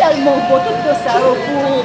tellement beau, tout ça pour.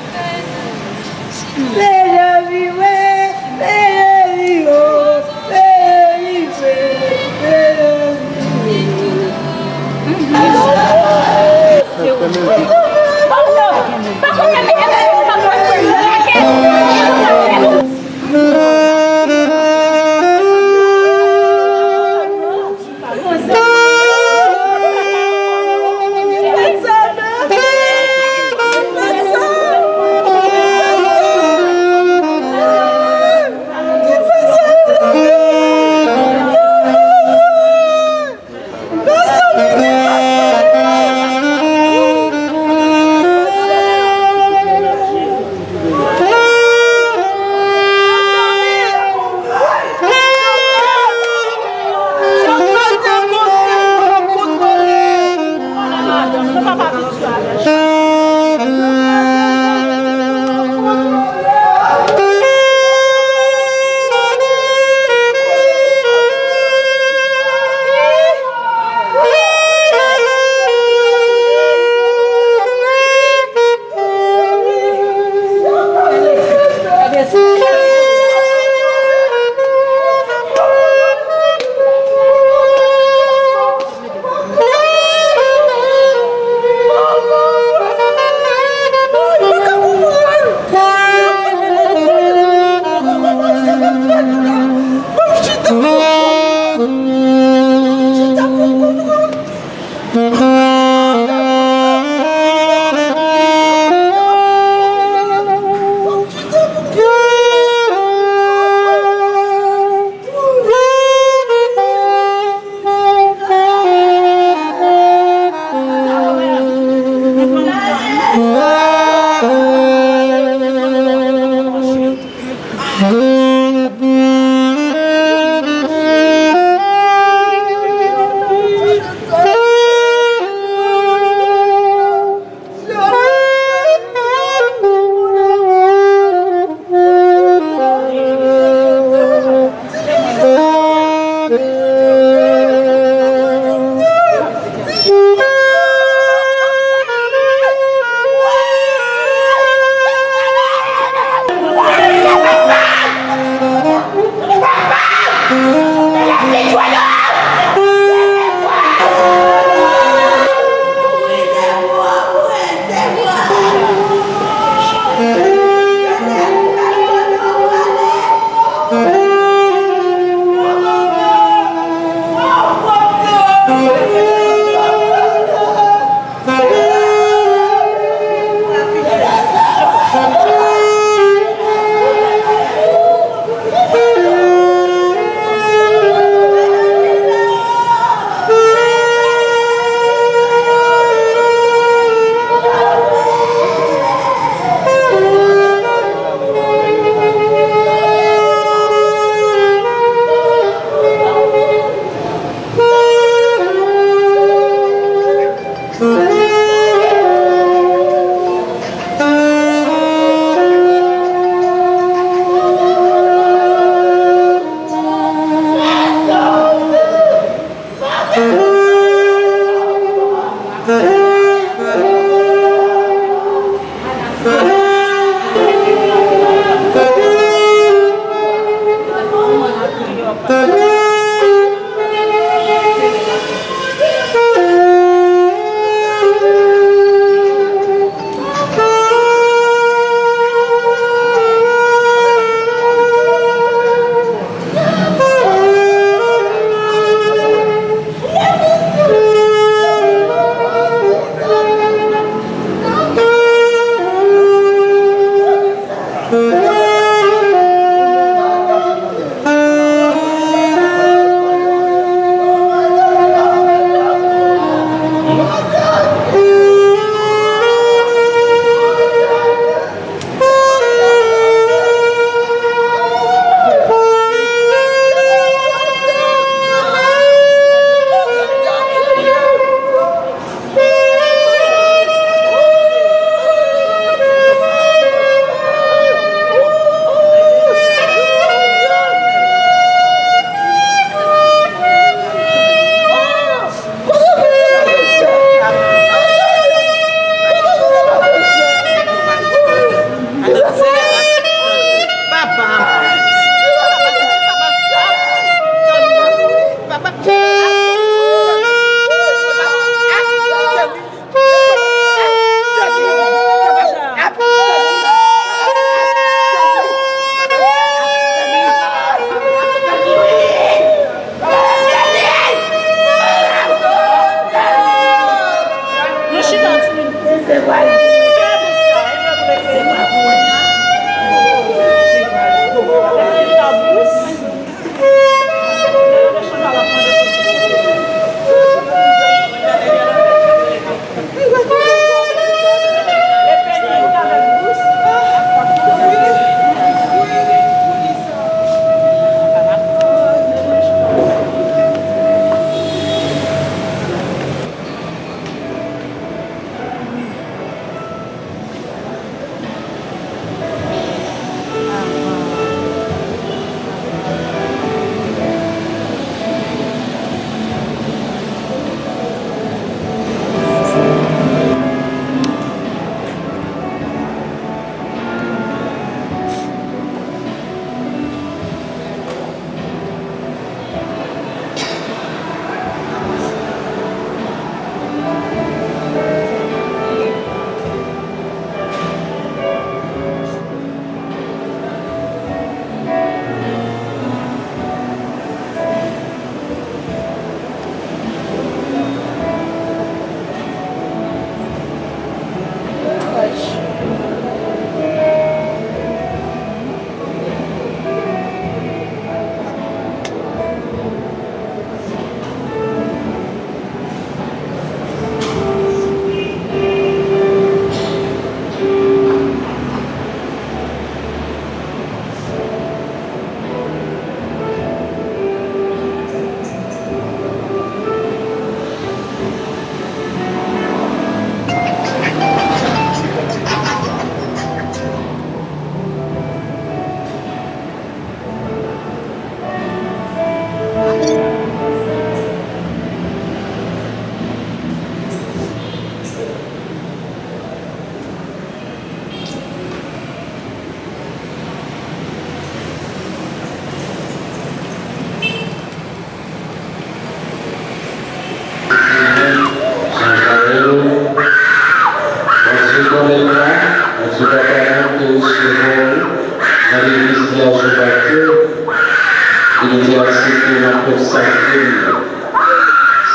un peu sacré.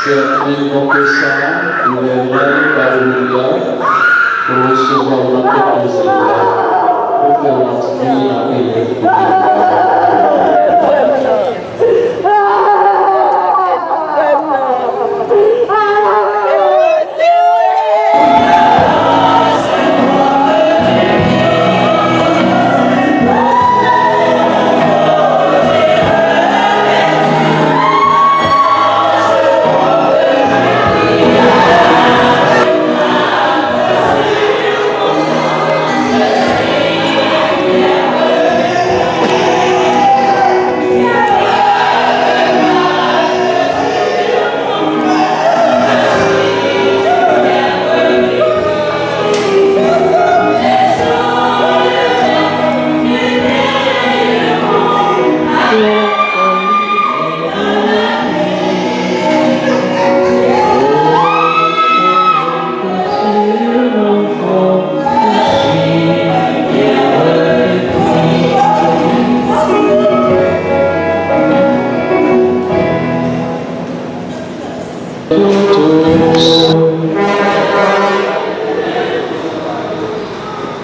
C'est un niveau que ça, il est vraiment par le pour recevoir notre plaisir, pour faire entrer dans le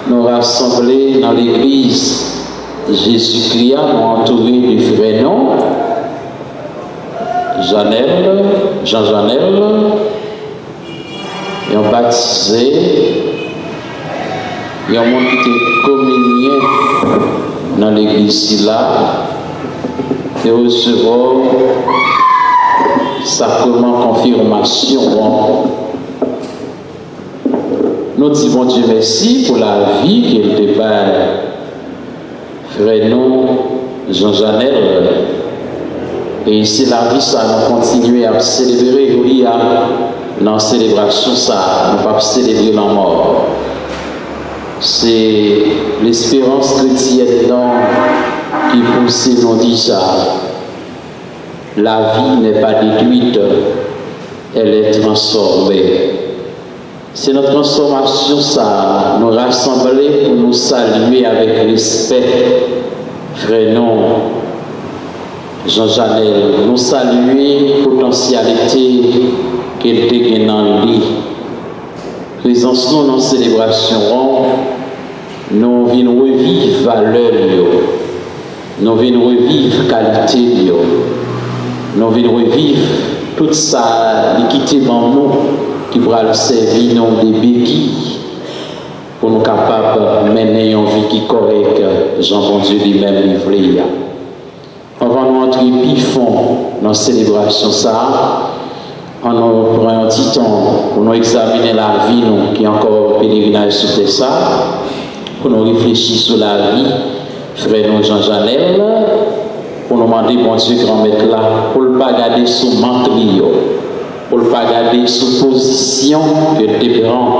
nous rassembler dans l'église Jésus-Christ, nous entourés du frère non, Jean-Janel, et on baptisé, et on monte qui était communié dans l'église là, et recevoir sacrement confirmation. Nous disons Dieu merci pour la vie qu'il débat frère nous, Jean-Janel. Et ici, la vie, ça, nous continuons à célébrer, dans la célébration, ça, nous ne pas célébrer la mort. C'est l'espérance chrétienne qui pousse nous dit ça. La vie n'est pas détruite, elle est transformée. C'est notre transformation, ça, nous rassembler pour nous saluer avec respect. Frère, non, Jean-Janel, nous saluer potentialité qu'il dégaine dans lui. Présence nous dans la célébration, nous venons revivre valeur, nous venons revivre qualité, nous venons revivre toute sa liquidité dans nous qui pourra servir nous des béquilles pour nous capables de mener une vie qui est correcte, Jean-Bon Dieu lui-même livré. On va nous entrer bifon dans la célébration ça. On nous prend un petit temps pour nous examiner la vie nous, qui est encore pèlerinage sur ça, pour nous réfléchir sur la vie, frère nous Jean-Janel, pour nous demander, bon Dieu, grand maître là, pour ne pas garder sous manque, pour ne pas garder sous position que tu prends,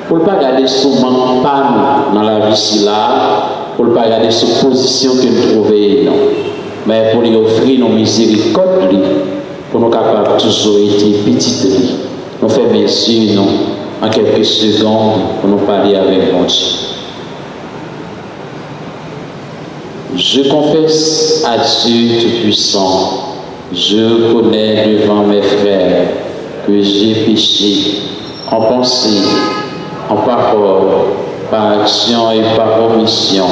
pour ne pas garder sous manque panne dans la vie là, pour ne pas garder sous position que nous trouvons, mais pour lui offrir nos miséricordes, pour nous capables toujours être petites. Nous faisons bien sûr, nous, en quelques secondes, pour nous parler avec mon Dieu. Je confesse à Dieu Tout-Puissant, je reconnais devant mes frères que j'ai péché en pensée, en parole, par action et par omission.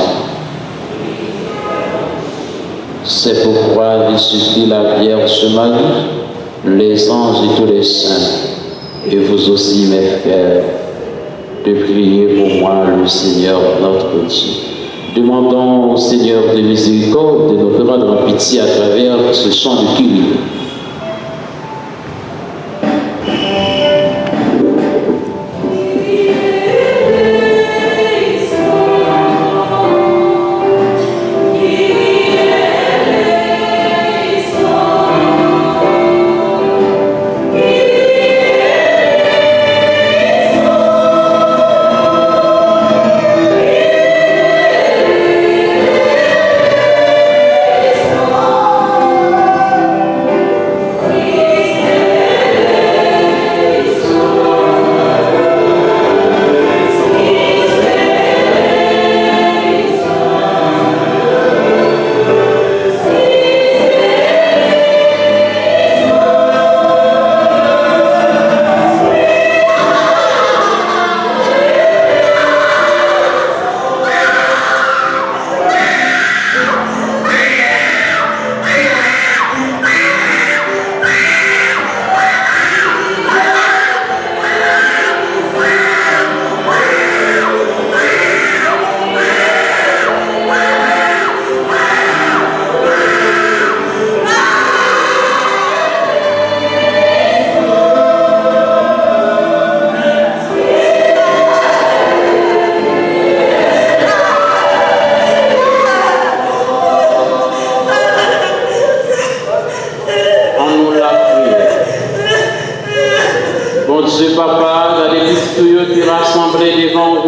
C'est pourquoi je supplie la Vierge Marie, les anges et tous les saints, et vous aussi mes frères, de prier pour moi le Seigneur notre Dieu. Demandons au Seigneur de miséricorde de nous rendre pitié à travers ce chant de Kyrie.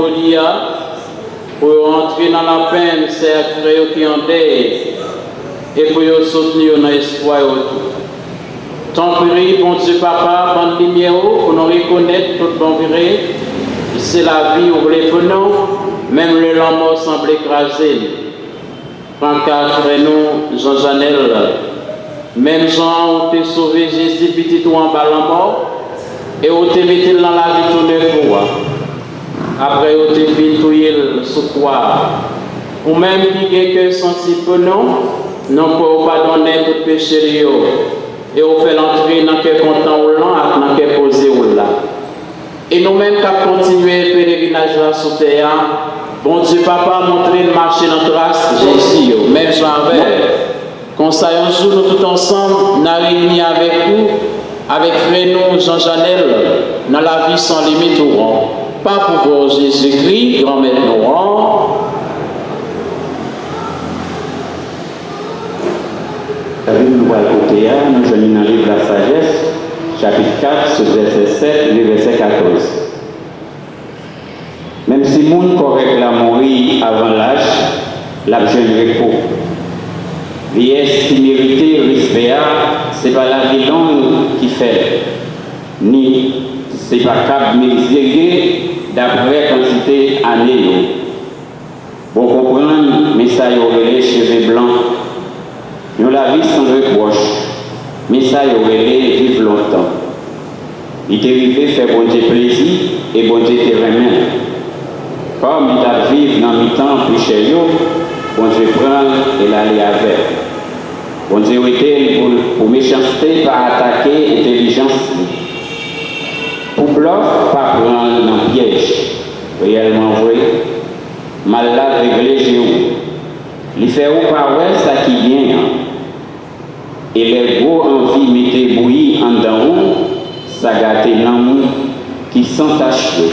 aujourd'hui pour entrer dans la peine, c'est frère qui en deuil et pour soutenir dans l'espoir. Tant prie, bon Dieu Papa, bonne lumière pour nous reconnaître toute bonne vérité. C'est la vie où les prenons, même le lambeau semble écrasé. Quand frère nous, Jean-Janel, même Jean, on t'a sauvé Jésus, petit ou en bas la mort, et on t'a mis dans la vie tout neuf fois. Après, on t'a mis tout le souffroir. Ou même qui est que senti que non pour pardonner tout péché. Et on fait l'entrée dans quel content ou là, dans quel posé ou là. Et nous-mêmes, qui continuons le pèlerinage là sur terre, bon Dieu, Papa, montrer le marché dans trace, Jésus, même j'avais. Comme ça, un jour, nous tous ensemble, nous réunis avec vous, avec frère nous, Jean-Janel, dans la vie sans limite ou rang. Pas pour voir Jésus-Christ, grand-mère nous rang. La Bible nous va côté, nous venons dans le livre de la sagesse, chapitre 4, verset 7, le verset 14. Même si le monde correct la mourir avant l'âge, la jeune repos. Vieillesse qui méritait respect, ce n'est pas la vie longue qui fait, ni ce n'est pas cap mesurer d'après quantité d'années. Pour comprendre, mais ça y aurait les cheveux blancs. Nous la vie sans reproche, mais ça y aurait les vivre longtemps. Il est arrivé faire bon Dieu plaisir et bon Dieu te remet. Comme il a vivre dans le temps plus chez nous, bon Dieu prend et l'aller avec. Bon Dieu était pour méchanceté, pas attaquer intelligence. Pour bluff, pas prendre dans piège. Réellement vrai, mal là réglé chez vous. Il fait ou pas ouais ça qui vient. Et les gros envie mettez bouillir en dedans, ça gâte l'amour qui sont tachés.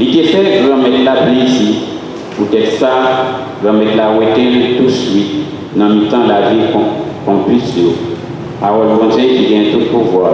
Il te fait grand-mère la plaisir. Peut-être ça, grand-mère la ouété tout de suite, dans le temps la vie qu'on puisse dire. Parole de Dieu qui vient tout pouvoir.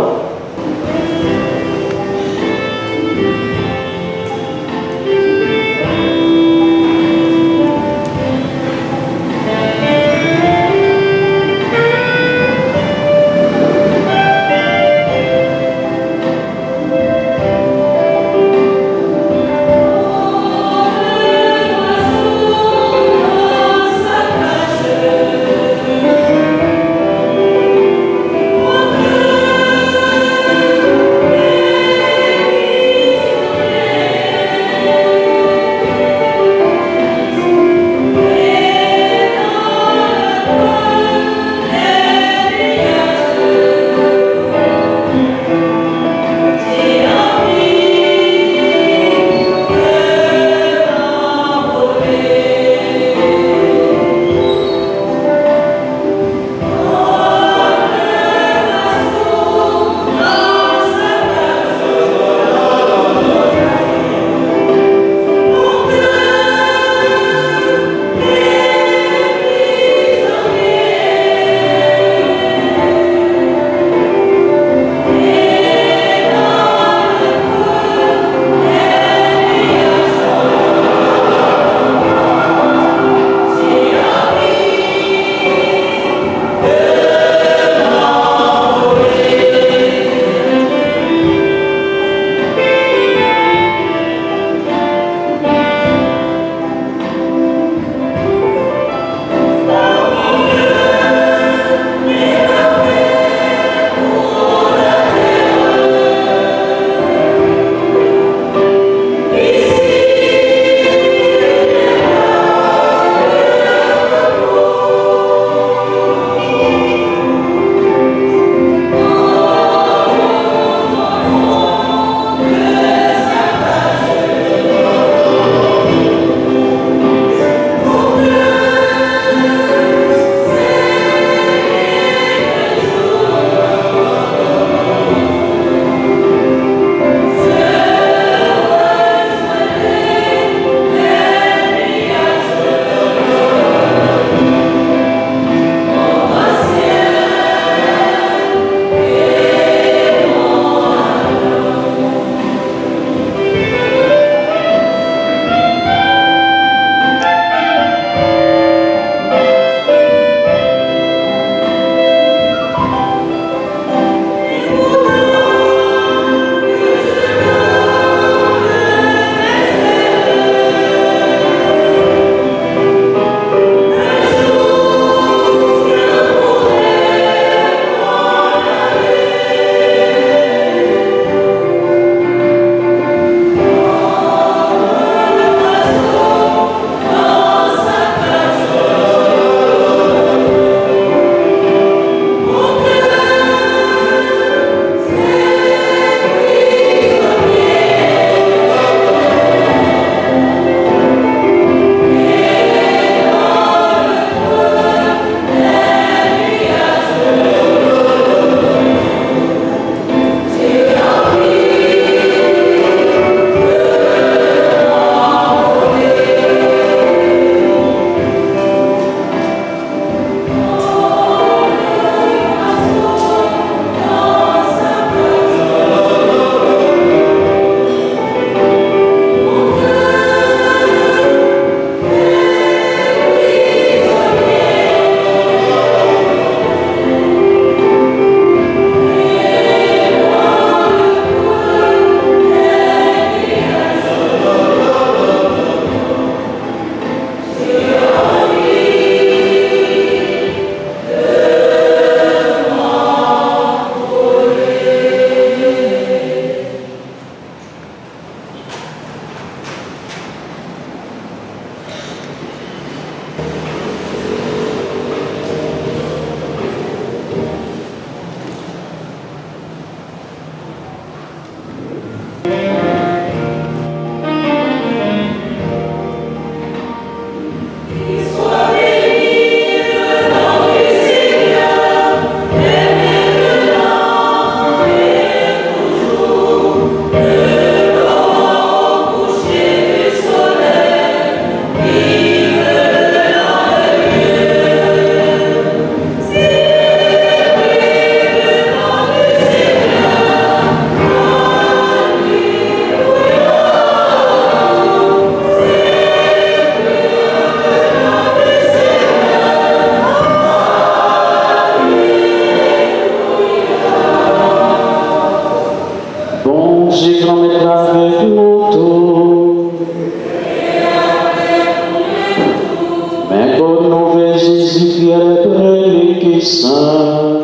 Saint.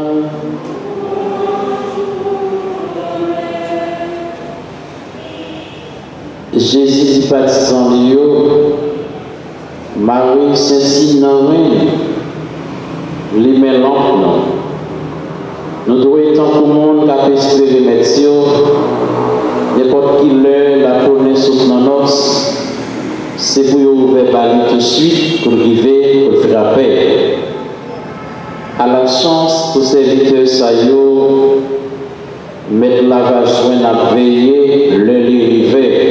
Jésus dit baptisant Léo, Marie Saint-Signe dans les mélanges. Nous devons être pour le monde qui a espéré mettre n'importe qui l'heure, la connaissance dans nos, c'est pour ouvrir la tout de suite, pour arriver, pour faire paix. À la chance pour serviteurs saillots, mettre la vache à veiller, le rivet.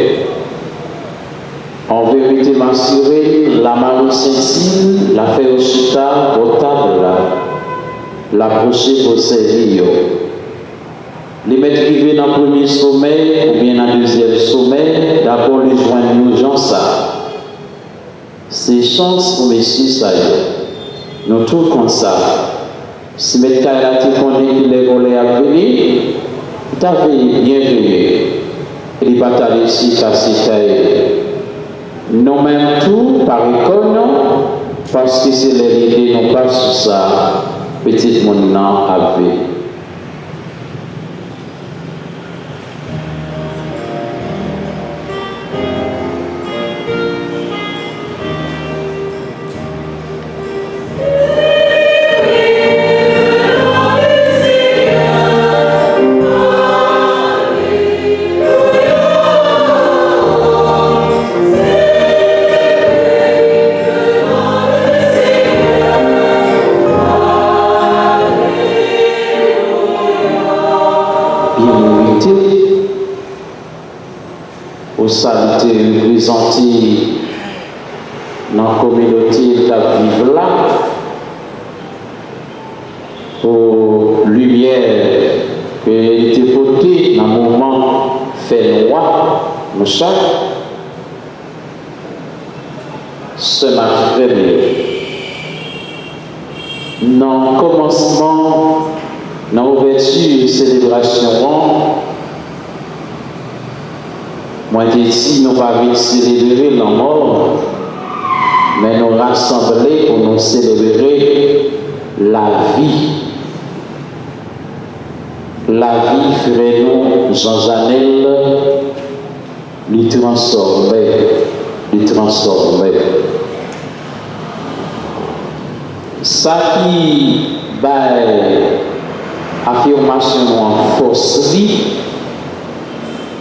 En vérité, m'assurer, la Marie Saint-Signe, la faire au chita, au table, l'approcher pour servir. Les mettre privés dans le premier sommeil ou bien dans le deuxième sommeil, d'abord les joindre aux gens ça. C'est chance pour messieurs ça. Nous tous comme ça. Si mettre caractère qu'on est qu'il est volé à venir, tu as bien veillé. Et les batailles ici, cassées. Nous même tout par école, parce que c'est les idées, non pas sur ça, petit monde non avec. Au saluter, représenter dans la communauté qui vivent là, pour lumière que était portée dans le moment fait noir, nous chaque, ce matin, dans le commencement, dans l'ouverture de célébration, moi, je dis, nous ne allons pas célébrer la mort, mais nous rassembler pour nous célébrer la vie. La vie ferait nous, Jean-Janel, lui transformer. Ça qui affirmation en force,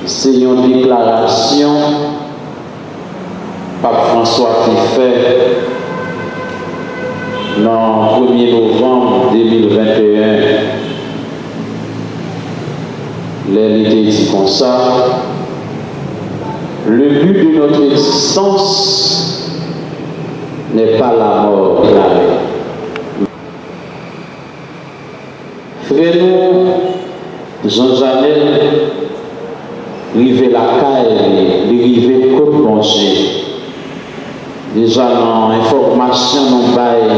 c'est une déclaration Pape François qui fait dans le 1er novembre 2021. Il était dit comme ça. Le but de notre existence n'est pas la mort et l'arrêt. Frère nous, Jean-Janel, river la caille, river côte manger. Déjà dans l'information nous bail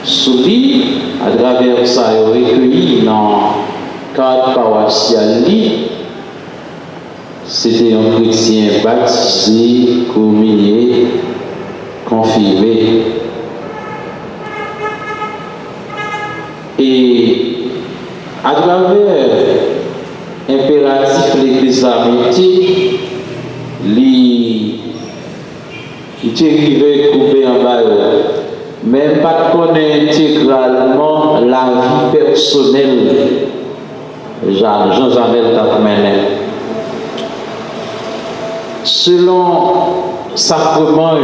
sous lui, à travers ça, il recueilli dans cadre paroissial. C'était un chrétien baptisé, communié, confirmé. Et à travers impératif l'église amitié, il était arrivé couper en bas, même pas connaître intégralement la vie personnelle. Jean-Janel Tapmenet. Selon sacrement,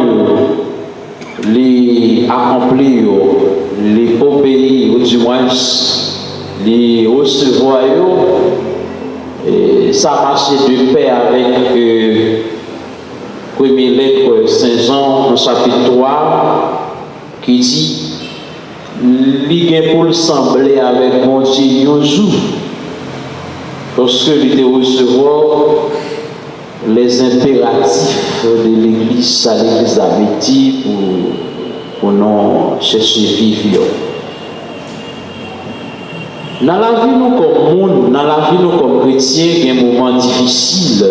les accomplir, les obéir, ou du moins les recevoir, ça marche de paix avec première lettre Saint-Jean, au chapitre 3, qui dit l'idée pour le sembler avec mon Dieu un jour, lorsque l'idée recevoir les impératifs de l'église à l'église d'Amitié pour nous chercher vivre. Dans la vie, nous comme monde, dans la vie, nous comme chrétiens, il y a des moments difficiles.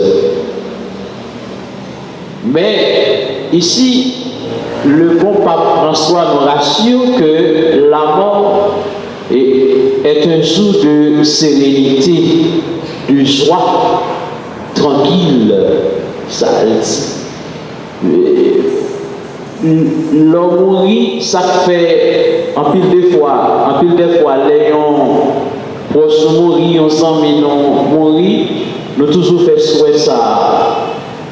Mais ici, le bon pape François nous rassure que la mort est un jour de sérénité, de joie, tranquille, ça dit. L'homme mourit, ça fait en pile des fois, les proches mourir, on s'en met mourir, nous toujours fait souhait ça,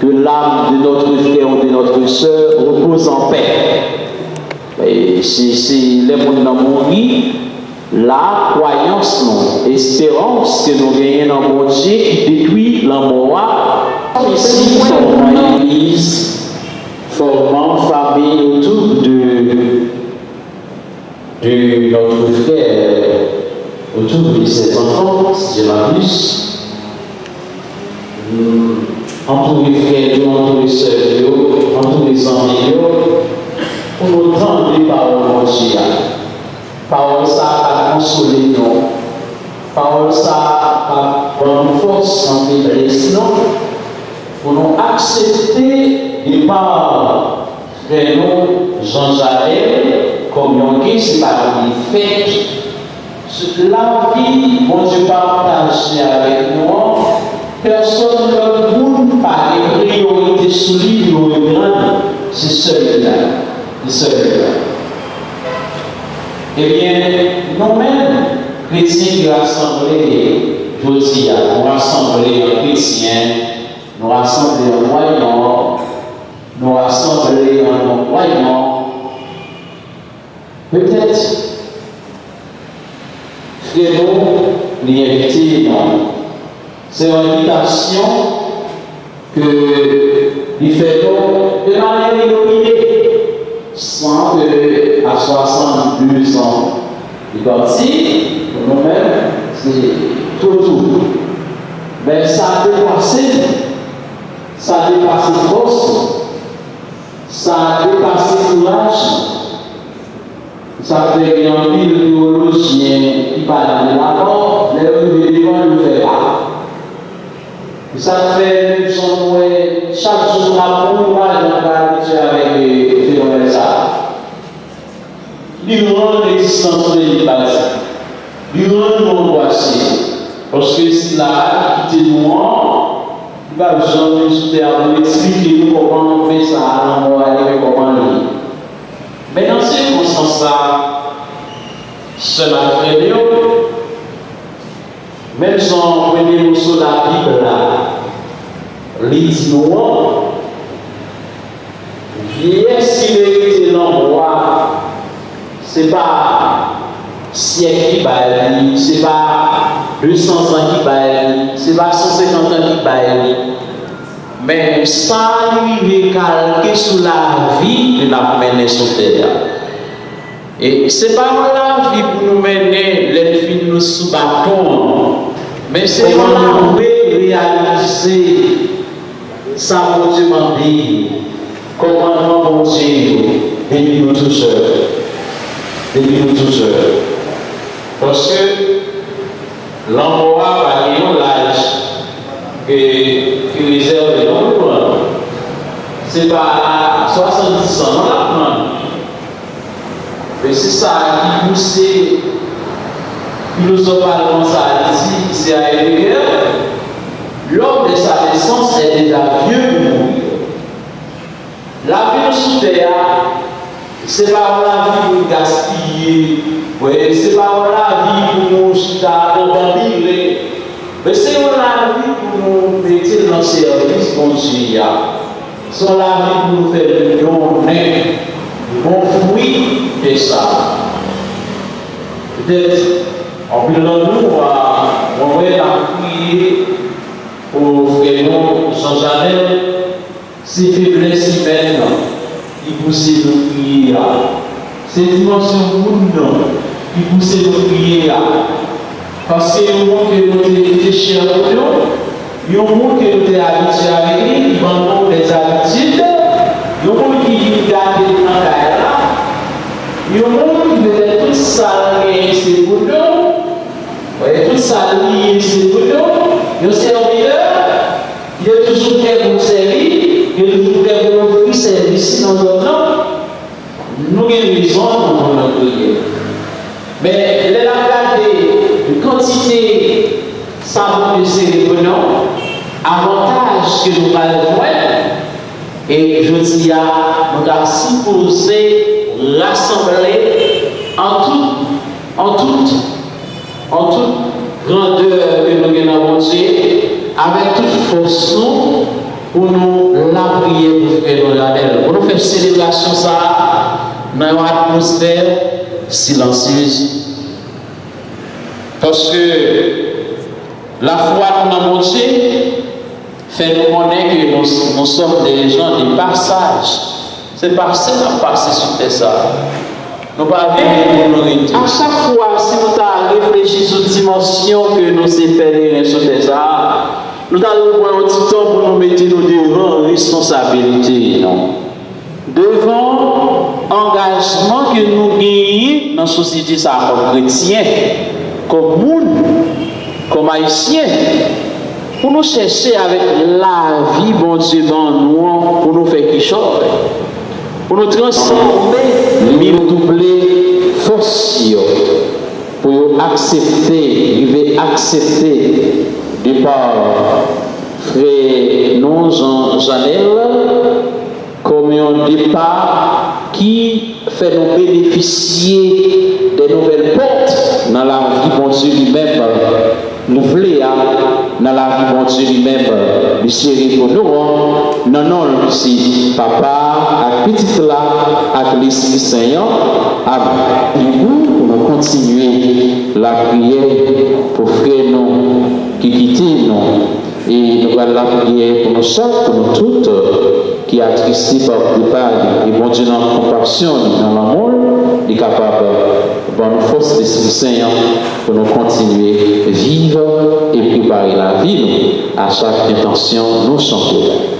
que l'âme de notre frère ou de notre soeur repose en paix. Et si les gens mourir, la croyance, non, espérance que nous gagnons dans mon Dieu qui détruit la mort, ici, formant l'église, formant famille autour de notre frère, autour de ses enfants, si je m'abuse, entouré frères, entouré sœurs, entouré amis, pour nous tendre les paroles de Dieu. Parole ça va consoler nous. Parole ça va prendre force en faiblesse nous. Pour nous accepter les paroles de nous, Jean-Jaël, comme on c'est pas une fête. La vie, mon Dieu, partage avec nous. Personne ne peut pas les priorités solides ou grandes. C'est celui-là. C'est celui-là. Eh bien, nous-mêmes, chrétiens qui rassemblés, je dis, nous rassemblés en chrétiens, nous rassemblés en croyants, nous rassemblés en non-croyants. Peut-être, frérot, l'invité, non. C'est une invitation que nous faisons de manière inopinée, sans que à 62 ans, il est parti, pour nous-mêmes, c'est tout. Mais ça a dépassé force, ça a dépassé courage, ça fait qu'il y a un pile de théologiens qui parlent de la mort, les devant ne le fait pas. Ça fait chaque jour la courage avec les phénomènes ça. Durant l'existence de l'Église, durant l'angoisse, parce que si la quitté nous, il va jamais nous expliquer comment on fait ça, comment on le fait. Mais dans ces circonstances-là, cela fait bien. Même si on prenait le morceau de la Bible là, l'Isnois, vieillesse qui mérite l'endroit, c'est pas siècle qui baille, c'est pas 200 ans qui baille, c'est pas 150 ans qui baille, mais ça lui est calqué sous la vie que nous avons menée sur terre. Et c'est pas la vie pour nous mener les filles nous sous bâton, mais c'est pour nous réaliser ça mon Dieu m'a dit, commandement mon Dieu, depuis nous tous seuls. Parce que l'emploi va gagner l'âge qui réserve de l'emploi. C'est pas à 70 ans, on l'apprend. Mais c'est ça qui pousse philosophalement ça dit, c'est à Heidegger. L'homme de sa naissance est déjà vieux pour mourir. La vie sous terre, c'est pas la vie pour gaspiller, c'est pas la vie pour nous chita, pour vampirer, mais c'est la vie pour nous mettre dans le service qu'on Dieu. C'est la vie pour nous faire donner bon fruit de ça. Peut-être, en plus de nous, on va prier pour frère Jean-Jaël, ces faiblesses humaines, qui poussent nos prières. Ces dimensions monde qui poussent nos prières. Parce que le monde que nous sommes cher pour nous, le monde que nous sommes habitués avec lui, qui vendons des habitudes, le monde qui garde dans la là, le monde qui veut tout ça c'est pour nous, tout ça c'est pour nous, le serviteur, il est toujours prêt pour servir, il est toujours prêt pour offrir service dans notre temps. guérison dans la prière. Mais les regarder une quantité savon de cérébraux, avantage que nous allons voir, et je dis à nous avons supposé rassembler en toute grandeur que nous avons avec toute force nous pour nous la prier pour faire nos labels. Pour nous faire célébration ça dans une atmosphère silencieuse. Parce que la foi dans notre Dieu fait nous connaître que nous sommes des gens de passage. C'est parce que nous passons sur terre ça. Nous pas à chaque fois, si nous avons réfléchi sur la dimension que nous sommes pèlerins sur terre ça, nous allons prendre un petit temps pour nous mettre devant responsabilité. Non? Devant engagement que nous gagnons dans la société ça, comme chrétiens, comme monde, comme haïtiens, pour nous chercher avec la vie, bon Dieu, dans nous, pour nous faire quelque chose, pour nous transformer, nous doubler force, pour accepter de par frère non Jean-Janel, comme un départ qui fait nous bénéficier des nouvelles portes dans la vie bon Dieu lui-même. Nous voulons dans la vie bon Dieu lui-même, le chéri pour nous, non, c'est papa, avec petit là, avec l'Esprit Saint, avec nous, pour nous continuer la prière pour frère nous qui quittent nous. Et nous allons la prière pour nous chaque, pour nous toutes, qui a attristé par le départ, et bon Dieu dans la compassion, dans l'amour, est capable de nous force l'Esprit Saint pour nous continuer à vivre et préparer la vie à chaque intention nous chanter.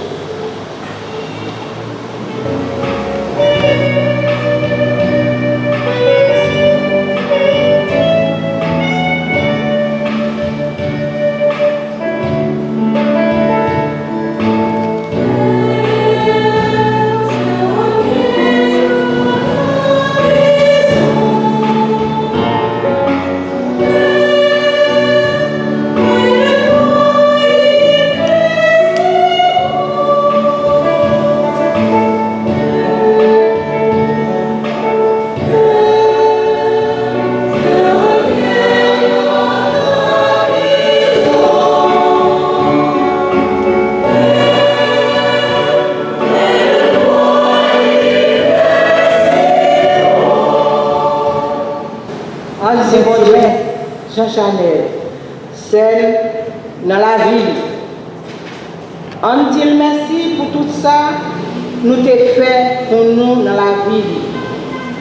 Jean-Janel, celle dans la ville. On dit merci pour tout ça, nous t'ai fait pour nous dans la ville.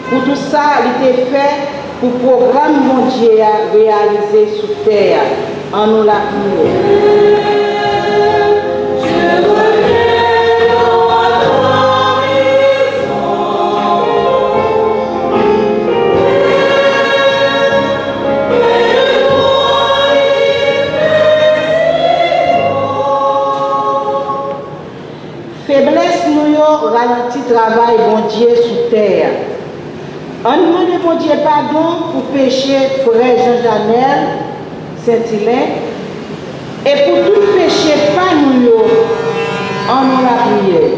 Pour tout ça, il t'ai fait pour le programme mon Dieu réalisé sur terre. En nous la prière. Travail bon Dieu sous terre. On demande bon Dieu pardon pour péché frère Jean-Janel Saint-Hilaire et pour tout péché pas nous en nous la prière.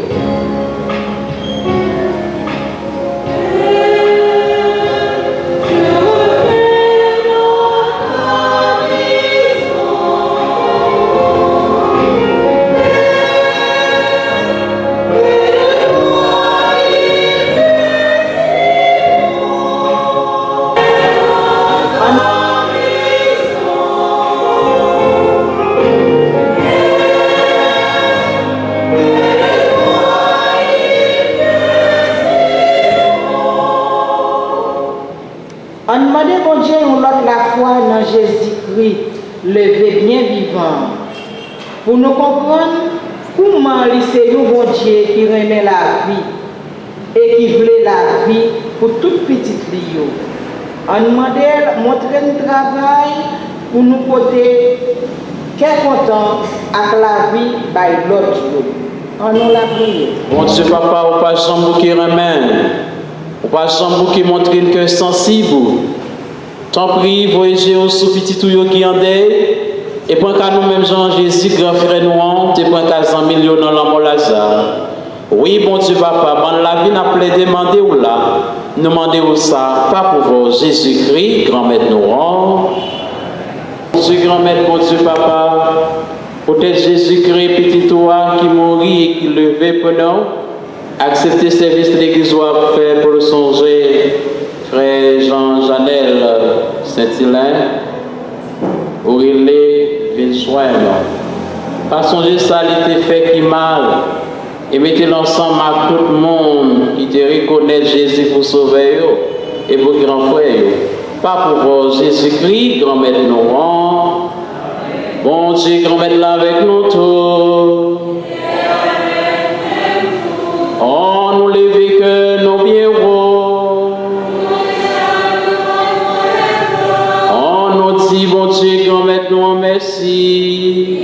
On demande bon Dieu on l'autre la foi dans Jésus-Christ, levé bien vivant. Pour nous comprendre comment c'est nous bon Dieu qui remet la vie et qui voulait la vie pour toute petite vie. On demande montrer un travail pour nous porter quel content avec la vie by l'autre. On nous la prière. Bon Dieu papa, au pas chambre qui remet. Ou pas chambre qui montre que sensible. Tant prie, voyagez au sous petit tout qui en deuil. Et pour qu'à nous-mêmes, Jean-Jésus, grand frère nous, tu prends 400 millions dans l'amour Lazare. Oui, bon Dieu, papa, bon la vie n'a pas demandé ou là. Nous demandons ça, pas pour vous, Jésus-Christ, grand-mère nous. Bon Dieu, grand-mère, bon Dieu, papa, peut-être Jésus-Christ, petit toi, qui mourit et qui levait pour nous. Accepter le service de l'Église doit faire pour le songer, frère Jean-Janel Saint-Hilaire, Aurélie Vinsoin. Pas songer ça, il était fait qui mal. Et mettez l'ensemble à tout le monde qui te reconnaît Jésus pour sauver eux et pour grand frère. Pas pour vous, Jésus-Christ, grand-mère nous. Bon Dieu, grand-mère là avec nous tous. Oh, nous levez que nos pieds hauts. Oh, nous dit, bon Dieu, grand-mère nous, merci.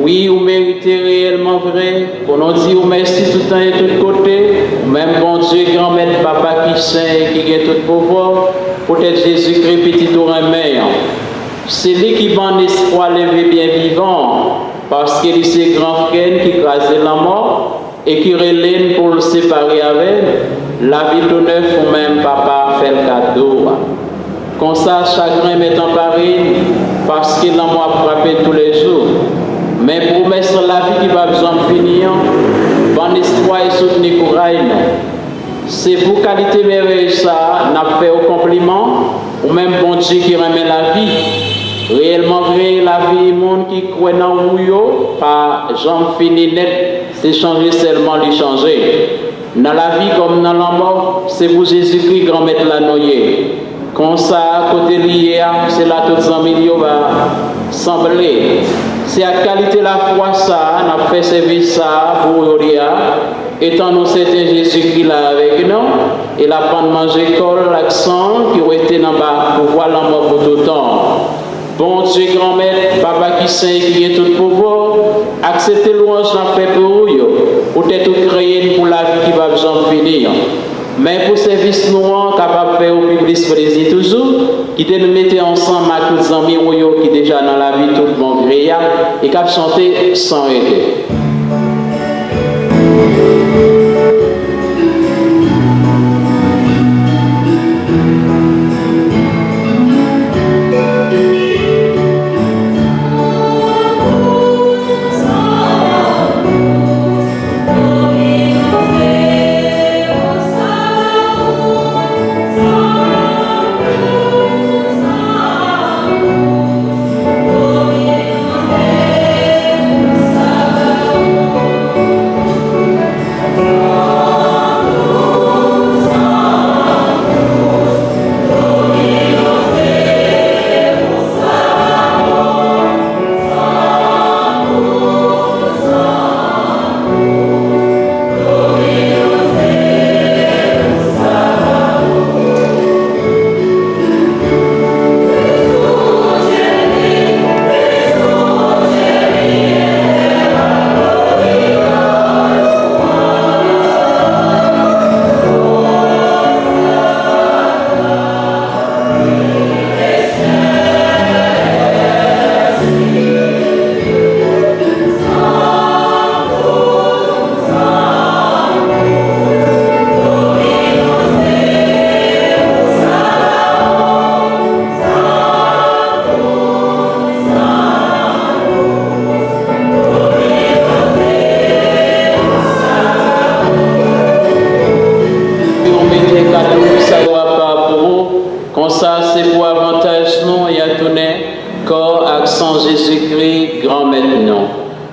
Oui, vous méritez réellement vrai. Pour nous dire merci tout le temps et de tous côtés. Même bon Dieu, grand-mère, papa qui sait, qui a tout pouvoir. Peut-être Jésus-Christ, petit tour meilleur. C'est lui qui va en espoir lever bien vivant. Parce qu'il est ce grand frère qui crase la mort et qui relève pour le séparer avec. La vie tout neuf ou même papa fait le cadeau. Comme ça, chacun met en pareil parce qu'il a frappé tous les jours. Mais pour mettre la vie qui va besoin de finir, bon espoir et soutenir courage. C'est pour qualité merveilleuse ça, n'a fait au compliment, ou même bon Dieu qui remet la vie. Réellement vrai, la vie est monde qui croit dans le pas j'en finis net, c'est changer seulement lui changer. Dans la vie comme dans la mort, c'est pour Jésus-Christ grand mettre la noyer. Comme ça, côté lié, c'est là tout 100 millions va sembler. C'est à qualité la foi ça, on a fait service ça pour Yoria. Étant nous c'était Jésus-Christ là avec nous, et la pan manger col, l'accent qui aurait été dans bas pour voir la mort pour tout le temps. Bon Dieu, grand-mère, papa qui sait qui est tout pouvoir, acceptez louange la fait pour vous, pour être tout créé pour la vie qui va besoin de finir. Mais pour service nous, capable de faire au public plaisir toujours, qui te nous mettre ensemble avec tous les amis qui déjà dans la vie tout le monde agréable et qui chanter sans arrêter. Jésus-Christ, grand maintenant.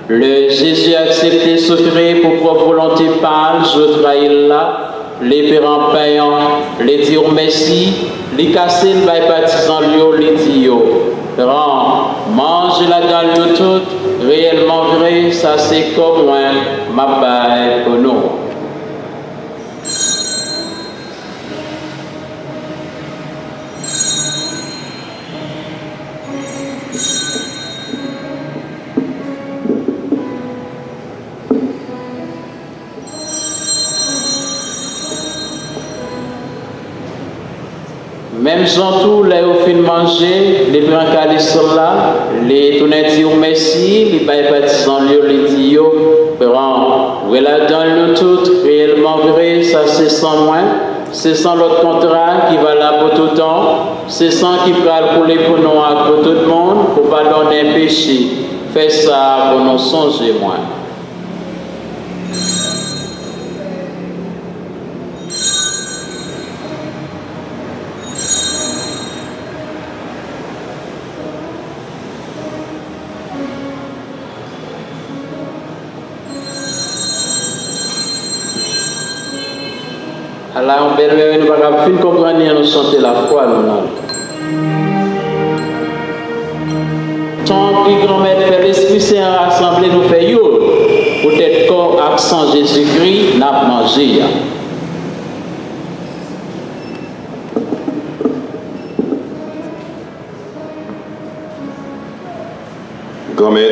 Le Jésus a accepté souffrir pour propre volonté pâle, je trahis là, les pères payant, les dire merci, les casser le bail baptisant lui, les dire, rend, mange la gagne toute, réellement vrai, ça c'est comme moi, ma baille pour nous. Même gens tout, les au fin manger, les prend calice là, les tourner dire merci, les bail partisans les dit yo, prend, voilà dans le tout, réellement vrai, ça c'est sans moins, c'est sans l'autre contrat qui va là pour tout le temps, c'est sans qui parle pour les pour nous, pour tout le monde, pour pardonner péché, fais ça pour nous songer moins. Alors, on peut nous pas comprendre nous chanter la foi nous. Tant que grand-mère fait l'Esprit Saint rassembler nous fait yo, peut-être corps accent Jésus-Christ n'a mangé. Grand-mère,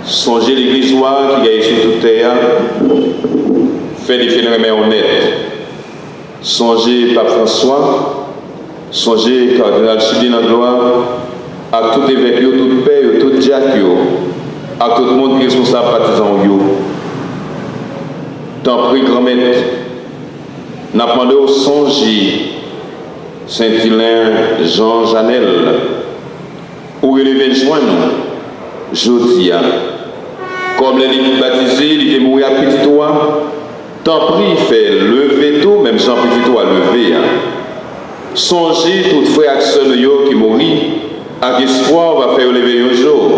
songez l'église qui a sur toute terre. Fait des phénomènes honnêtes. Songez Pape François, songez Cardinal Sylvain Anglois, à tout évêque, tout père, tout diacre, à tout le monde qui est responsable partisan. Tant pis, grand-mère, n'a pas demandé au songer Saint-Hilaire Jean Janel, où il est joindre, jeudi, comme les baptisés, il est mort à petit toit. Tant pis, fait lever tout, même sans petit toit lever. Songez tout frère et sœur qui mourit, avec espoir, on va faire lever un jour.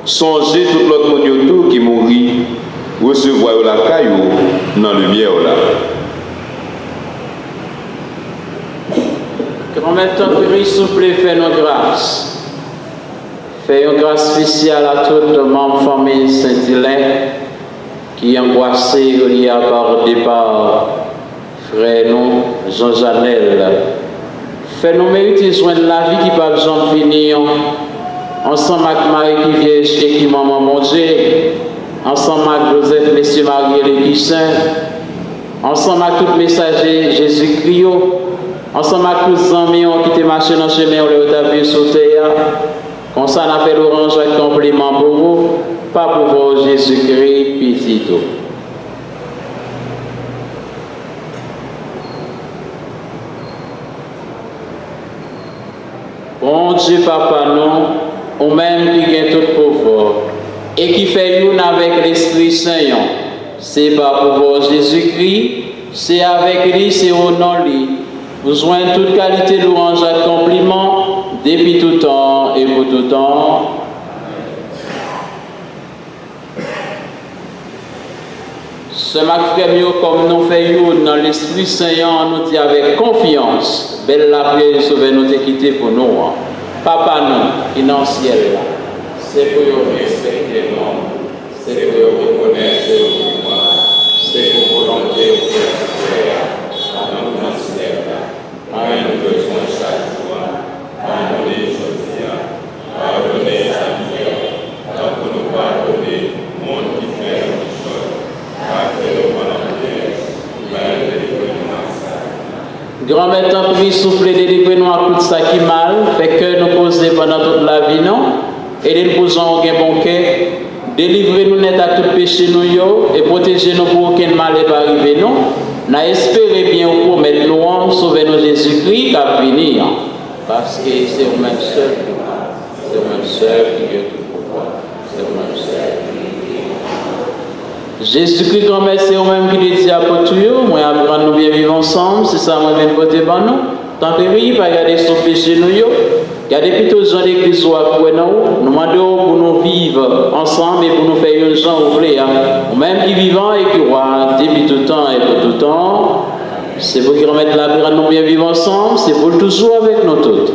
Songez tout l'autre monde qui mourit, recevoir la caillou dans la lumière là. Grand-mère, tant que s'il vous plaît, fais nos grâces. Fais une grâce spéciale à tout le membre de la famille Saint-Hilaire qui est angoissé il y a par départ, frère nous, Jean Janel. Fais-nous mériter joindre la vie qui va besoin de finir. Ensemble avec Marie qui vieille et qui maman mon Dieu. Ensemble avec Joseph, Messieurs Marie et les Saints. Ensemble avec tous les messagers Jésus-Christ. Ensemble avec tous les amis qui étaient marchés dans le chemin où les ont sur terre. Comme ça, on a fait l'orange avec compliment pour vous. Pas pour vous, Jésus-Christ, petit tout. Bon Dieu, Papa, nous, ou même qui gagne tout pouvoir, et qui fait nous avec l'Esprit Saint, c'est pas pour vous, Jésus-Christ, c'est avec lui, c'est au nom de lui. Vous joignez toute qualité louange et compliment, depuis tout temps et pour tout temps. Ce frère, comme nous faisons dans l'Esprit Saint, nous dit avec confiance, belle la prière sauver nous quitter pour nous. Papa, nous, qui est dans le ciel, c'est pour nous respecter nous, c'est pour nous reconnaître ce pouvoir, c'est pour volonté au Père, à nous dans le ciel, à nous besoin chaque jour, pardonnez aujourd'hui, pardonnez à nous, pour nous pardonner, monde qui fait nos choses. Grand-mère, tant pis, soufflez, délivrez-nous à tout ça qui mal, fait que nous poser pendant toute la vie, non? Et nous posons un bon cœur. Délivrez-nous net à tout péché, nous, et protégez-nous pour aucun mal ne va arriver, non? Nous espérons bien pour mettre nous en sauver nos Jésus-Christ à venir. Parce que c'est vous-même seul qui parle. C'est vous-même seul qui veut tout pouvoir. C'est vous-même seul. Jésus-Christ, grand-mère, c'est vous-même qui dit à pour tout, moi, apprendre nous bien vivre ensemble, c'est ça, moi, bien côté par nous. Tant que oui, pas garder son péché, nous, il y a des plutôt gens d'église ou à quoi nous demandons pour nous vivre ensemble et pour nous faire une gens ouvrés, ou même qui vivant et qui croient depuis tout temps et pour tout temps. C'est pour qui remettre la vie à nous bien vivre ensemble, c'est pour toujours avec nous tous.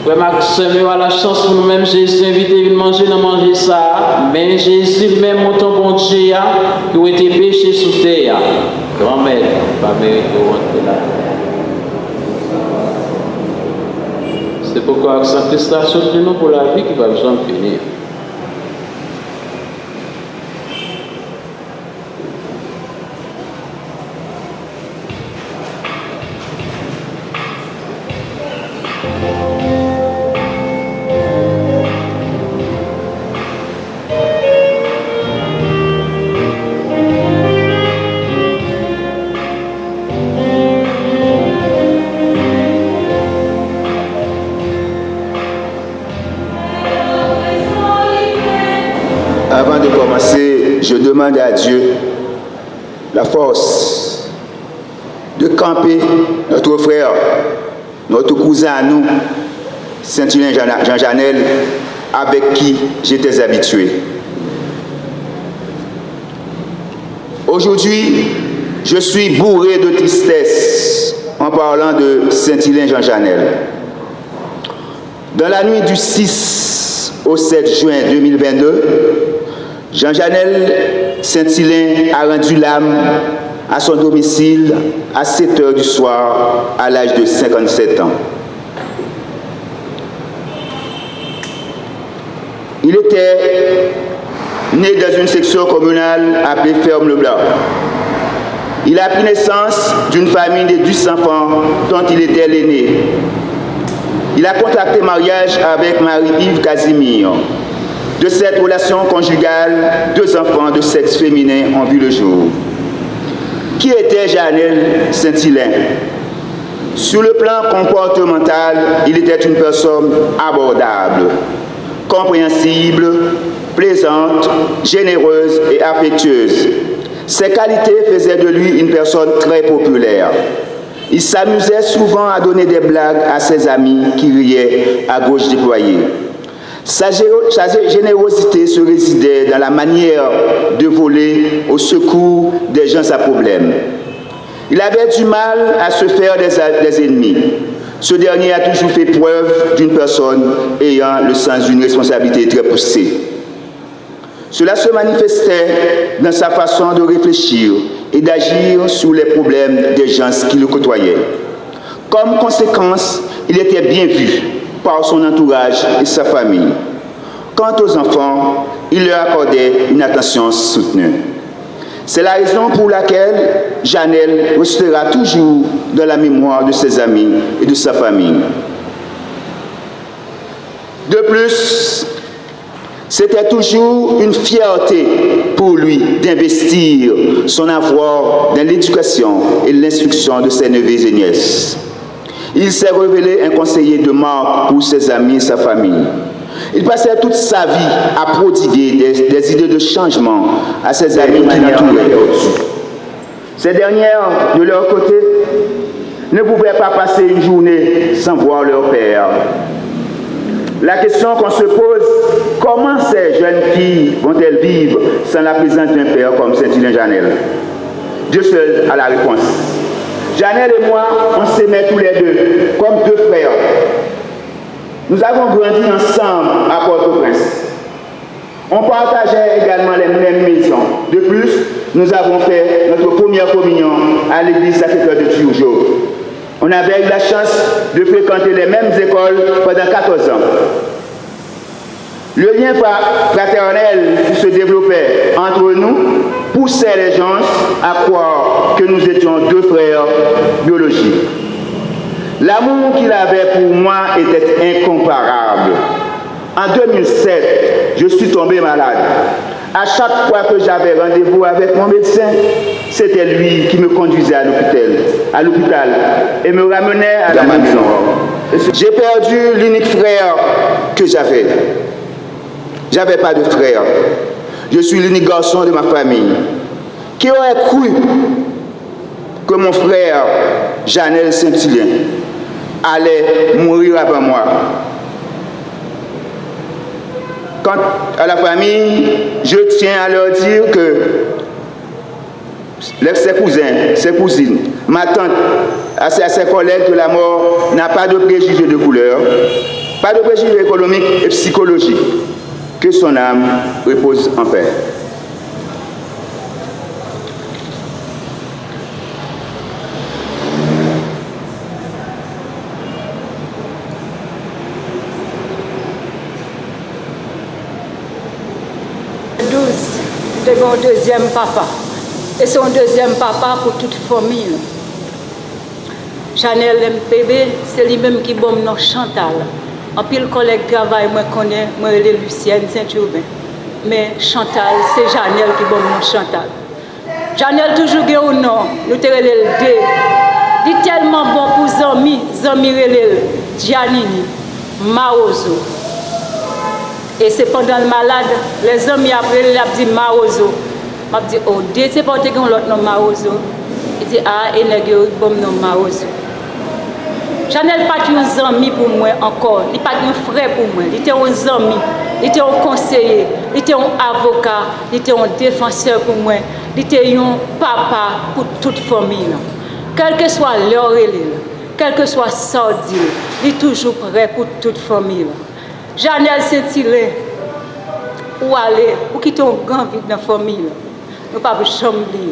Frère Maxime a la chance pour nous-mêmes, Jésus invité à manger, nous manger ça. Mais Jésus lui-même, mon bon Dieu, qui a été péché sous terre. Grand-mère, pas mériter de rentrer là. C'est pourquoi Saint-Christ a soutenu nous pour la vie qui va besoin de finir. Avant de commencer, je demande à Dieu la force de camper notre frère, notre cousin à nous, Saint-Hilaire Jean Janel, avec qui j'étais habitué. Aujourd'hui, je suis bourré de tristesse en parlant de Saint-Hilaire Jean Janel. Dans la nuit du 6 au 7 juin 2022, Jean Janel Saint-Hilaire a rendu l'âme à son domicile à 7 h du soir à l'âge de 57 ans. Il était né dans une section communale appelée Ferme-le-Blanc. Il a pris naissance d'une famille de 10 enfants dont il était l'aîné. Il a contracté mariage avec Marie-Yves Casimir. De cette relation conjugale, 2 enfants de sexe féminin ont vu le jour. Qui était Janel Saint-Hilaire? Sur le plan comportemental, il était une personne abordable, compréhensible, plaisante, généreuse et affectueuse. Ses qualités faisaient de lui une personne très populaire. Il s'amusait souvent à donner des blagues à ses amis qui riaient à gauche déployée. Sa générosité se résidait dans la manière de voler au secours des gens à problème. Il avait du mal à se faire des ennemis. Ce dernier a toujours fait preuve d'une personne ayant le sens d'une responsabilité très poussée. Cela se manifestait dans sa façon de réfléchir et d'agir sur les problèmes des gens qui le côtoyaient. Comme conséquence, il était bien vu par son entourage et sa famille. Quant aux enfants, il leur accordait une attention soutenue. C'est la raison pour laquelle Janel restera toujours dans la mémoire de ses amis et de sa famille. De plus, c'était toujours une fierté pour lui d'investir son avoir dans l'éducation et l'instruction de ses neveux et nièces. Il s'est révélé un conseiller de marque pour ses amis et sa famille. Il passait toute sa vie à prodiguer des idées de changement à ses amis qui l'entouraient. Ces dernières, de leur côté, ne pouvaient pas passer une journée sans voir leur père. La question qu'on se pose, comment ces jeunes filles vont-elles vivre sans la présence d'un père comme Saint-Hilaire Janel? Dieu seul a la réponse. Janel et moi, on s'aimait tous les deux, comme 2 frères. Nous avons grandi ensemble à Port-au-Prince. On partageait également les mêmes maisons. De plus, nous avons fait notre première communion à l'église Sacré-Cœur de Turgeau. On avait eu la chance de fréquenter les mêmes écoles pendant 14 ans. Le lien fraternel qui se développait entre nous poussait les gens à croire que nous étions 2 frères biologiques. L'amour qu'il avait pour moi était incomparable. En 2007, je suis tombé malade. À chaque fois que j'avais rendez-vous avec mon médecin, c'était lui qui me conduisait à l'hôpital et me ramenait à la maison. J'ai perdu l'unique frère que j'avais. J'avais pas de frère. Je suis l'unique garçon de ma famille. Qui aurait cru que mon frère, Janel Saint-Hilaire, allait mourir avant moi? Quant à la famille, je tiens à leur dire que ses cousins, ses cousines, ma tante, à ses collègues de la mort n'a pas de préjugés de couleur. Pas de préjugés économiques et psychologiques. Que son âme repose en paix. De mon deuxième papa. Et son deuxième papa pour toute famille. Chanel MPB, c'est lui-même qui bon nom Chantal. En pile collègue travail, moi connais, moi les Lucienne Saint-Urbain. Mais Chantal, c'est Janel qui bon nom Chantal. Janel toujours gagne un nom, nous te relève deux. Il est tellement bon pour Zami relève Giannini, Maozo. Et c'est pendant le malade, les amis après, ils ont dit Maozo. Je dis, oh, Dieu, c'est pas que l'autre nom Maozo. Il dit, ah, et il bon nom Maozo. Chanel pas un ami pour moi encore, il pas un frère pour moi, il était un ami, il était un conseiller, il était un avocat, il était un défenseur pour moi, il était un papa pour toute famille. Quel que soit l'heure, quel que soit sordi, il est toujours prêt pour toute famille. Janel Saint-Hilaire, où aller, où quitter un grand vide dans la famille, nous ne pouvons pas chambrer.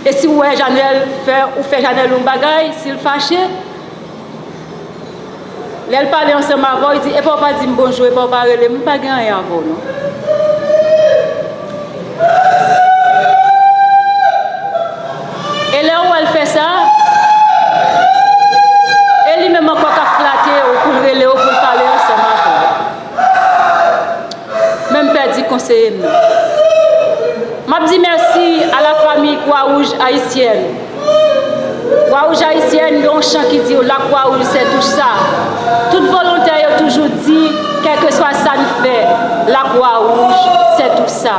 Et si vous voyez Janel fait Janel un bagage, s'il fâché, elle parle ensemble avec elle dit, et papa dit bonjour, et papa relève, je ne pas gagner avant, non? Et là où elle fait ça, elle lui-même encore qu'à flatter pour le relève, pour parler ensemble avec elle. Même père dit conseiller. Je dis merci à la famille Croix-Rouge haïtienne. Croix-Rouge haïtienne, il y a un chant qui dit la Croix-Rouge c'est tout ça. Toute volontaire a toujours dit, quel que soit ça nous fait, la Croix-Rouge c'est tout ça.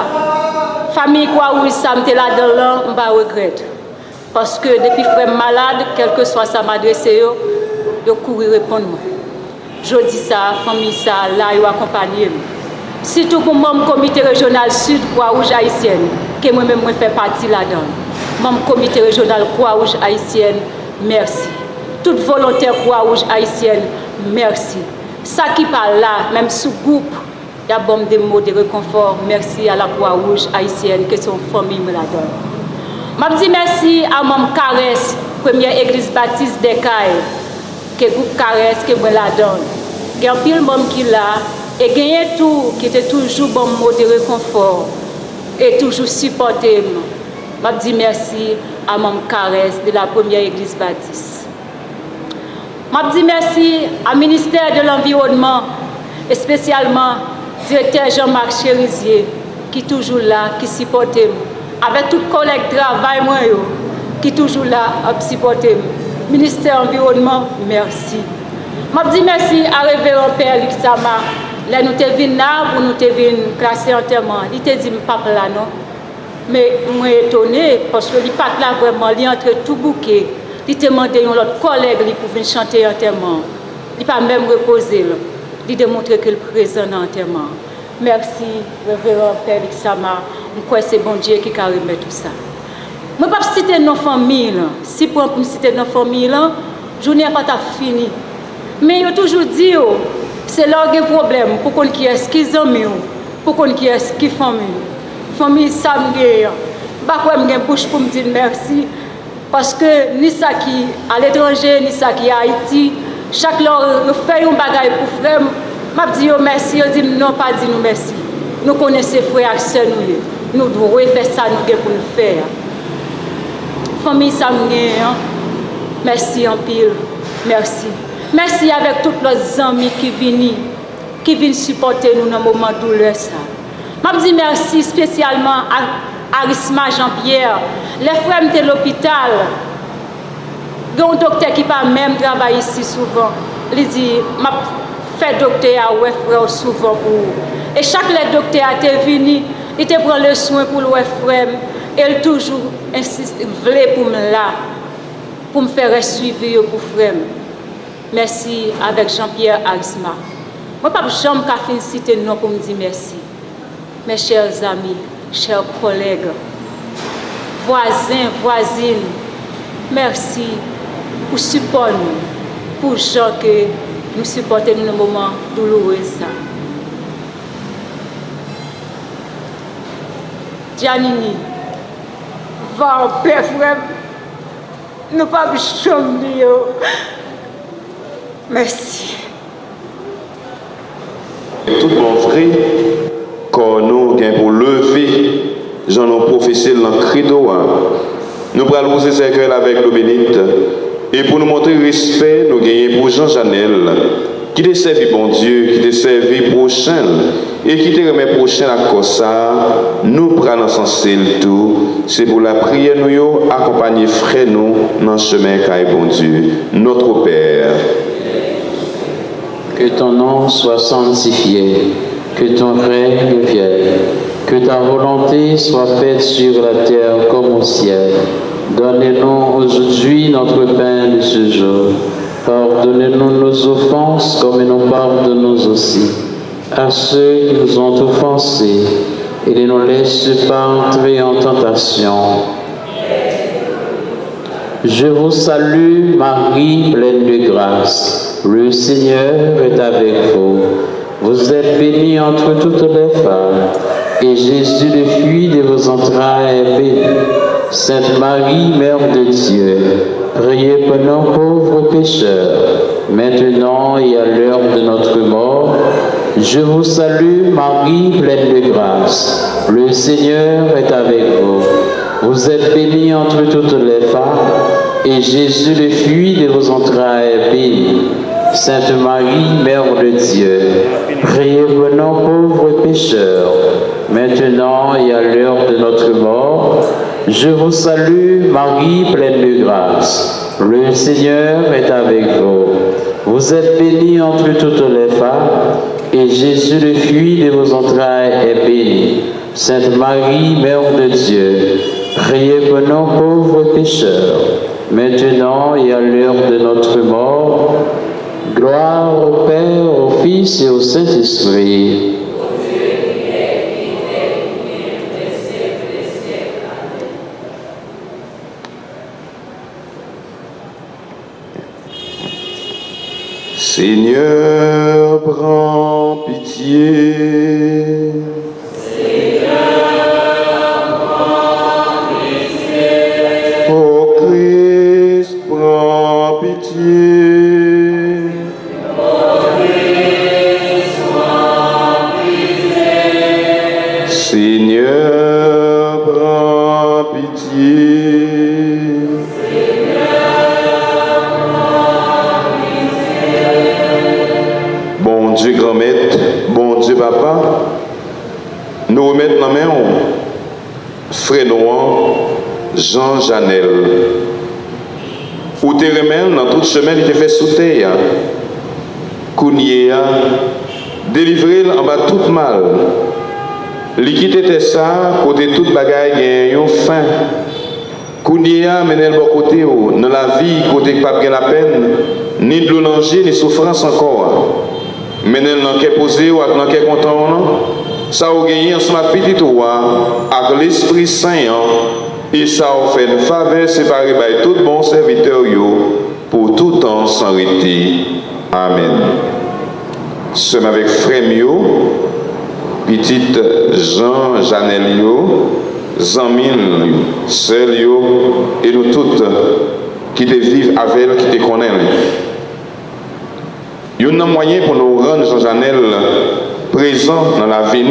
Famille Croix-Rouge, ça me là dans l'an, je ne regrette. Parce que depuis que je suis malade, quel que soit ça m'adresse, je cours répondre. Je dis ça, famille ça, là, ils accompagnent. Surtout pour mon comité régional Sud Croix-Rouge haïtienne, que moi-même je fais partie là-dedans. Mon comité régional Croix-Rouge haïtienne, merci. Toute volontaire Croix-Rouge haïtienne, merci. Ça qui parle là, même sous groupe, il y a bon des mots de réconfort. Merci à la Croix-Rouge haïtienne, que son famille me la donne. Je dis merci à mon Caresse, première église baptiste des Cailles, que groupe Caresse, que me la donne. Il y a un pile monde qui l'a, et gagner tout, qui était toujours bon mot de réconfort, et toujours supporté. Je dis merci à mon Caresse de la première église baptiste. Je dis merci au ministère de l'Environnement, et spécialement au directeur Jean-Marc Chérizier, qui est toujours là, qui supporte, avec tous les collègues de travail, qui sont toujours là, qui supporte. Ministère de l'Environnement, merci. Je dis merci à Révérend Père Luc Sama. Là, nous sommes venus là, pour nous classer entièrement. Il te dit, papa là, non. Mais je suis étonné parce que le papa là, vraiment, il est entre tout bouquet. Il te demandé à notre collègue pour venir chanter entièrement. Il n'a pas même reposé. Il a démontré qu'il est présent entièrement. Merci, Révérend Père Luc Sama. Je crois que c'est bon Dieu qui a remis tout ça. Je ne vais pas citer nos familles. Si pour citer nos familles, je n'ai pas fini. Mais il a toujours dit, c'est là qu'il y a un problème. Pour qu'on qui est qui amis, pour qu'on qui est qui famille. Famille, ça me dit. Je ne bouche pour me dire merci. Parce que ni ça qui à l'étranger, ni ça qui à Haïti, chaque fois nous fait un bagage pour frère, je dis merci, je dis non, pas dit nous merci. Nous connaissons frères et sœurs, nous devons faire ça pour nous faire. Famille, ça me dit. Merci en pile. Merci. Merci avec tous nos amis qui viennent supporter nous dans le moment douloureux. Je dis merci spécialement à Arisma Jean-Pierre, les frères de l'hôpital. Il y a un docteur qui pas même travailler ici souvent. Il dit, je fais docteur à frère souvent pour vous. Et chaque docteur a été venu, il te prend le soin pour le frère. Et il toujours insiste, voulait pour me là, pour me faire suivre pour frère. Merci avec Jean-Pierre Arisma. Je ne peux pas jamais citer non pour me dire merci. Mes chers amis, chers collègues, voisins, voisines, merci pour support nous, pour gens que nous supporter dans le moment douloureux. Giannini, va père frère, nous pas chambre. Merci. Tout bon vrai, quand nous gagnons pour lever, j'en ai professé dans le credo. Nous allons poser ce cœur avec l'eau bénite. Et pour nous montrer respect, nous gagnons pour Jean Janel, qui te servi bon Dieu, qui te servi prochain, et qui te remet prochain à Kossa, nous prenons sens le tout. C'est pour la prière, nous accompagner frère nous dans le chemin car bon Dieu, notre Père. Que ton nom soit sanctifié, que ton règne vienne, que ta volonté soit faite sur la terre comme au ciel. Donnez-nous aujourd'hui notre pain de ce jour. Pardonnez-nous nos offenses comme nous pardonnons aussi à ceux qui nous ont offensés, et ne nous laisse pas entrer en tentation. Je vous salue, Marie, pleine de grâce. Le Seigneur est avec vous. Vous êtes bénie entre toutes les femmes, et Jésus, le fruit de vos entrailles, est béni. Sainte Marie, Mère de Dieu, priez pour nos pauvres pécheurs, maintenant et à l'heure de notre mort. Je vous salue, Marie, pleine de grâce. Le Seigneur est avec vous. Vous êtes bénie entre toutes les femmes, et Jésus, le fruit de vos entrailles, est béni. Sainte Marie, Mère de Dieu, priez pour nos pauvres pécheurs, maintenant et à l'heure de notre mort. Je vous salue, Marie, pleine de grâce. Le Seigneur est avec vous. Vous êtes bénie entre toutes les femmes, et Jésus, le fruit de vos entrailles, est béni. Sainte Marie, Mère de Dieu, priez pour nos pauvres pécheurs, maintenant et à l'heure de notre mort. Gloire au Père, au Fils et au Saint-Esprit. Seigneur, prends pitié. Seigneur, prends pitié. Ô Christ, prends pitié. Ô Christ, prends pitié. Seigneur, prends pitié. Bon Dieu grand-maître, bon Dieu papa, nous remettons dans la main frère Noir, Jean Janel. Ou te remène dans toute semaine, il te fait sauter. Kounye a délivré en bas tout mal. L'équité ça, côté toute bagaille, gagne fin. Kounye a mené le bon côté, dans la vie, côté pas la peine, ni de l'onanger, ni souffrance encore. Mené dans le posé ou dans le content, ça a gagné ensemble avec petit avec l'Esprit Saint, et ça a fait une faveur séparée par tout bon serviteur pour tout temps sans arrêter. Amen. Sommes avec frère Mio, petite Jean Janelio, Zamine, sœur et nous toutes qui te vivent avec elle, qui te connaissent. Il y a un moyen pour nous rendre Jean Janel présent dans la vie,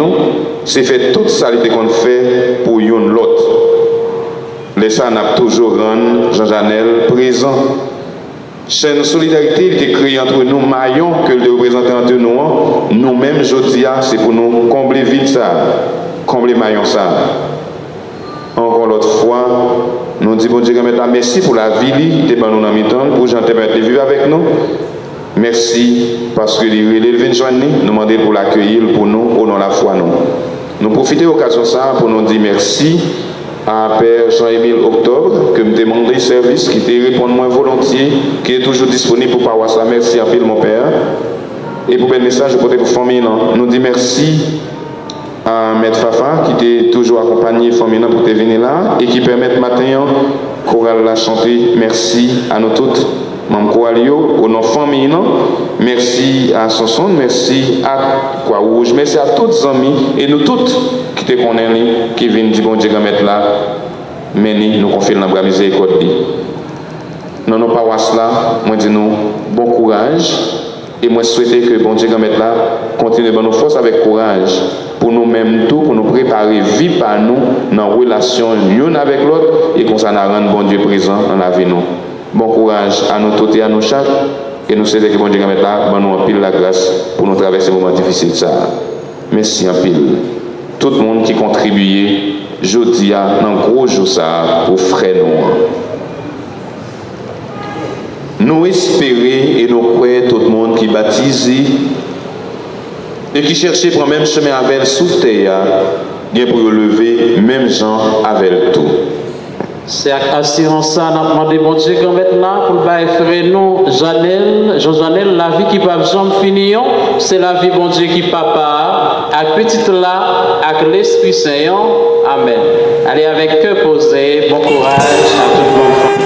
c'est faire toute ça qu'on fait pour l'autre. Laissez nous toujours rendre Jean Janel présent. Chaîne solidarité il est créée entre nous, maillons que le représentant entre nous, nous-mêmes, aujourd'hui, c'est pour nous combler vite ça, combler maillon ça. Encore l'autre fois, nous disons bon Dieu, merci pour la vie qui est dans nous temps, pour Jean te vivre avec nous. Merci parce que les vient joindre nous demander pour l'accueillir pour nous au nom de la foi nous profitons de l'occasion ça pour nous dire merci à Père Jean-Émile Octobre que me demande service qui te répond moins volontiers qui est toujours disponible pour parler ça. Merci à mon Père et pour le message pour la famille nous dit merci à Maître Fafa qui t'est toujours accompagné famille pour te venir là et qui permet matin chorale la chanter. Merci à nous toutes. au nom de la famille, merci à Sanson, merci à Croix-Rouge, merci à tous les amis et nous toutes qui te connaissons, qui viennent du bon Dieu mettre là, mais nous confions dans la miséricorde. Dans nos paroisses là, moi dis nous bon courage et moi souhaiter que bon Dieu mette là continue de nous force avec courage pour nous-mêmes tout, pour nous préparer vivre par nous dans relation l'une avec l'autre et qu'on s'en rende bon Dieu présent dans la vie nous. Bon courage à nous tous et à nous chaque et nous souhaitons que bon Dieu mette là nous en pile la grâce pour nous traverser ces moments difficiles ça. Merci en pile. Tout le monde qui contribue jeudi à un gros jour ça pour frère nous espérons et nous croyons tout le monde qui baptise et qui cherche pour même chemin avec sous terre, bien pour lever même gens avec tout. C'est assurance ça, nous demandé bon Dieu qu'on mette là pour faire nous, Jean-Janel, la vie qui va jamais finir, c'est la vie bon Dieu qui papa, avec petite là, avec l'Esprit Saint. Amen. Allez avec cœur posé, bon courage à tout le monde.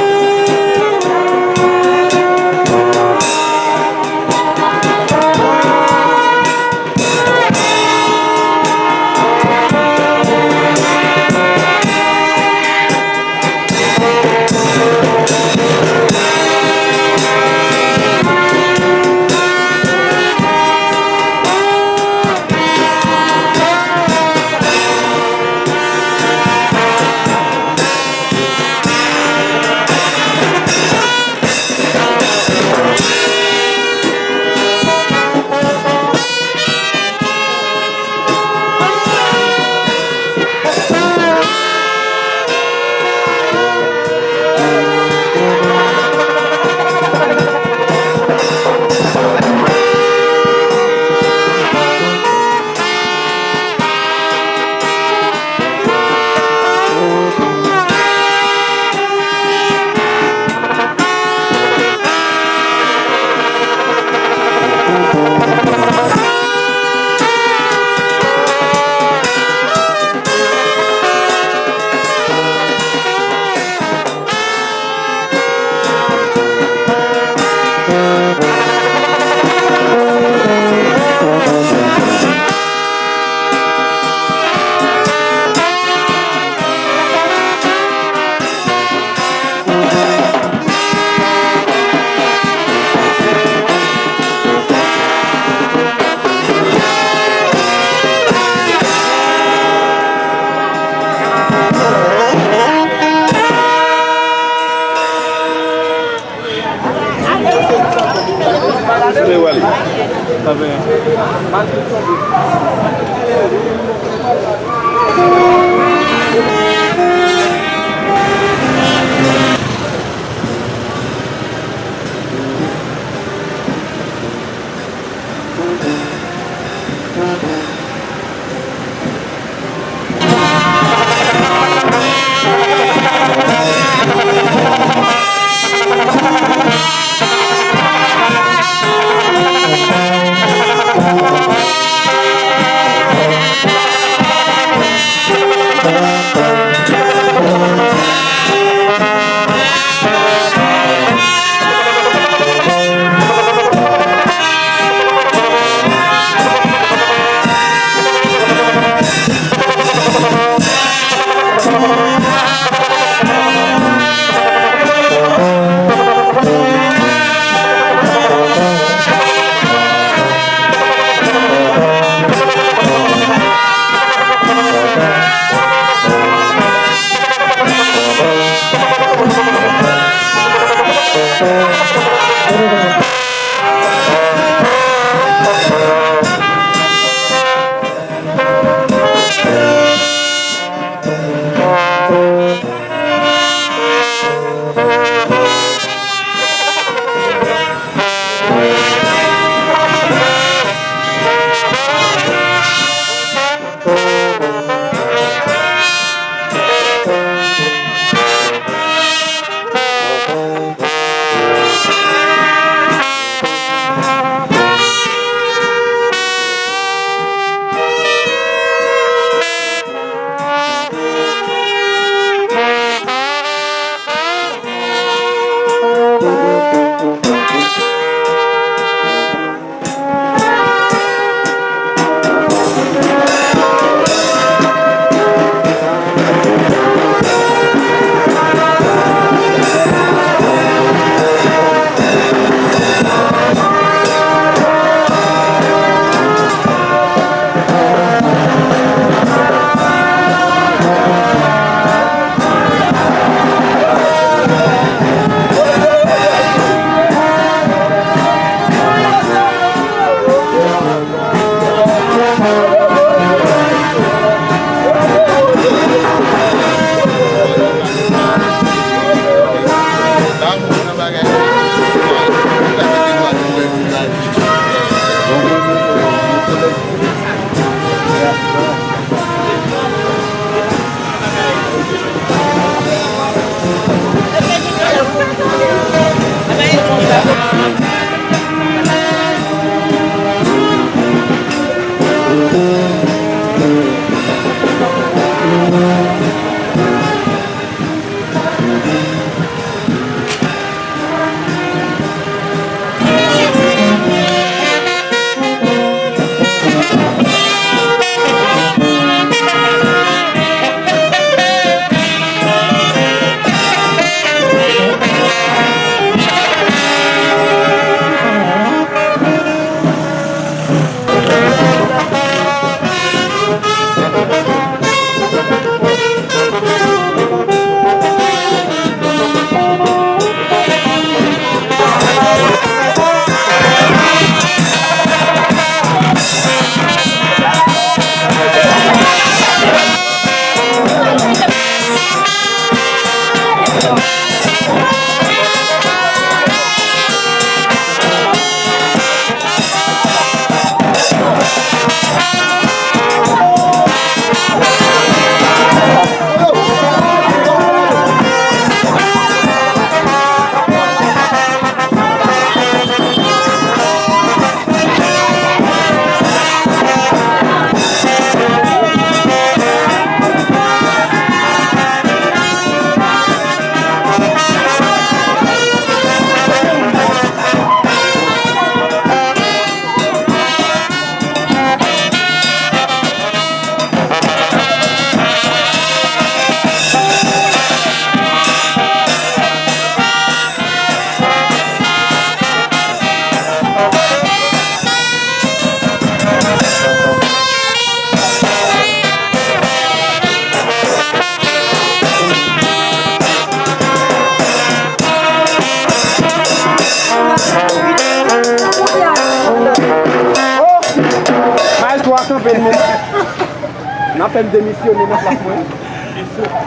On a fait une démission, on est